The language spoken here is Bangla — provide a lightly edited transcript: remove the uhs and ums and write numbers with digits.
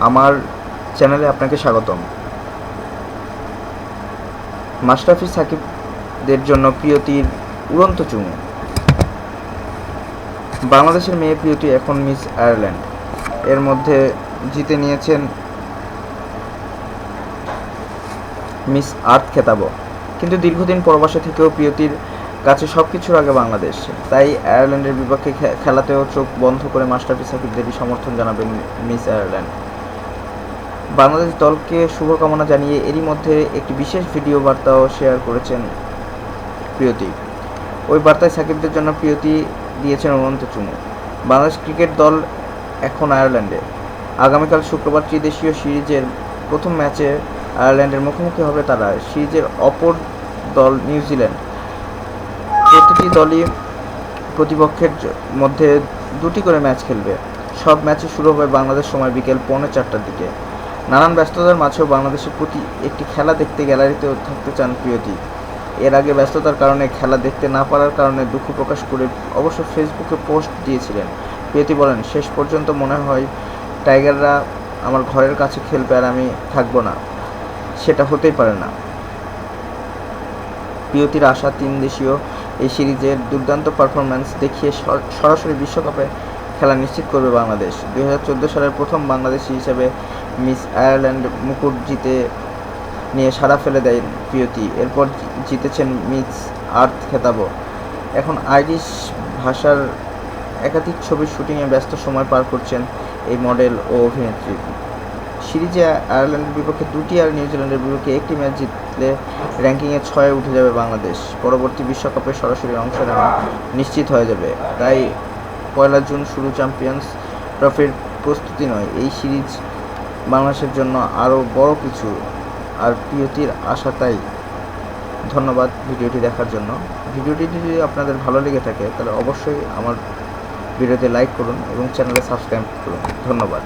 আমার চ্যানেলে আপনাকে স্বাগতম। মাশরাফি সাকিবদের জন্য প্রিয়তির উড়ন্ত চুমু। বাংলাদেশের মেয়ে প্রিয়তি এখন মিস আয়ারল্যান্ড। এর মধ্যে জিতে নিয়েছেন মিস আর্থ খেতাবও। কিন্তু দীর্ঘদিন পরবাসে থেকেও প্রিয়তির কাছে সব কিছুর আগে বাংলাদেশ। তাই আয়ারল্যান্ডের বিপক্ষে খেলাতেও চোখ বন্ধ করে মাশরাফি সাকিবদেরই সমর্থন জানাবেন মিস আয়ারল্যান্ড। বাংলাদেশ দলকে শুভকামনা জানিয়ে এরই মধ্যে একটি বিশেষ ভিডিও বার্তাও শেয়ার করেছেন প্রিয়তি। ওই বার্তায় সাকিবদের জন্য প্রিয়তি দিয়েছেন উড়ন্ত চুমু। বাংলাদেশ ক্রিকেট দল এখন আয়ারল্যান্ডে। আগামীকাল শুক্রবার ত্রিদেশীয় সিরিজের প্রথম ম্যাচে আয়ারল্যান্ডের মুখোমুখি হবে তারা। সিরিজের অপর দল নিউজিল্যান্ড। প্রতিটি দলই প্রতিপক্ষের মধ্যে দুটি করে ম্যাচ খেলবে। সব ম্যাচই শুরু হবে বাংলাদেশ সময় বিকেল 4:45টার দিকে। নানান ব্যস্ততার মাঝেও বাংলাদেশের প্রতি একটি খেলা দেখতে গ্যালারিতেও থাকতে চান প্রিয়তি। এর আগে ব্যস্ততার কারণে খেলা দেখতে না পারার কারণে দুঃখ প্রকাশ করে অবশ্য ফেসবুকে পোস্ট দিয়েছিলেন। প্রিয়তি বলেন, শেষ পর্যন্ত মনে হয় টাইগাররা আমার ঘরের কাছে খেলবে আর আমি থাকবো না, সেটা হতেই পারে না। প্রিয়তির আশা, 3 দেশীয় এই সিরিজের দুর্দান্ত পারফরম্যান্স দেখিয়ে সরাসরি বিশ্বকাপে খেলা নিশ্চিত করবে বাংলাদেশ। 2014 সালের প্রথম বাংলাদেশি হিসেবে মিস আয়ারল্যান্ড মুকুট জিতে নিয়ে সাড়া ফেলে দেয় প্রিয়তি। এরপর জিতেছেন মিস আর্থ খেতাবও। এখন আইরিশ ভাষার একাধিক ছবির শুটিংয়ে ব্যস্ত সময় পার করছেন এই মডেল ও অভিনেত্রী। সিরিজে আয়ারল্যান্ডের বিপক্ষে 2টি আর নিউজিল্যান্ডের বিপক্ষে 1টি ম্যাচ জিতলে র্যাঙ্কিংয়ে 6-এ উঠে যাবে বাংলাদেশ। পরবর্তী বিশ্বকাপে সরাসরি অংশ নেওয়া নিশ্চিত হয়ে যাবে। তাই 1 জুন শুরু চ্যাম্পিয়ন্স ট্রফির প্রস্তুতি নয়, এই সিরিজ বাংলাদেশের জন্য আরও বড় কিছু। আর প্রিয়তির আশা তাই। ধন্যবাদ ভিডিওটি দেখার জন্য। ভিডিওটি যদি আপনাদের ভালো লেগে থাকে তাহলে অবশ্যই আমার ভিডিওতে লাইক করুন এবং চ্যানেলে সাবস্ক্রাইব করুন। ধন্যবাদ।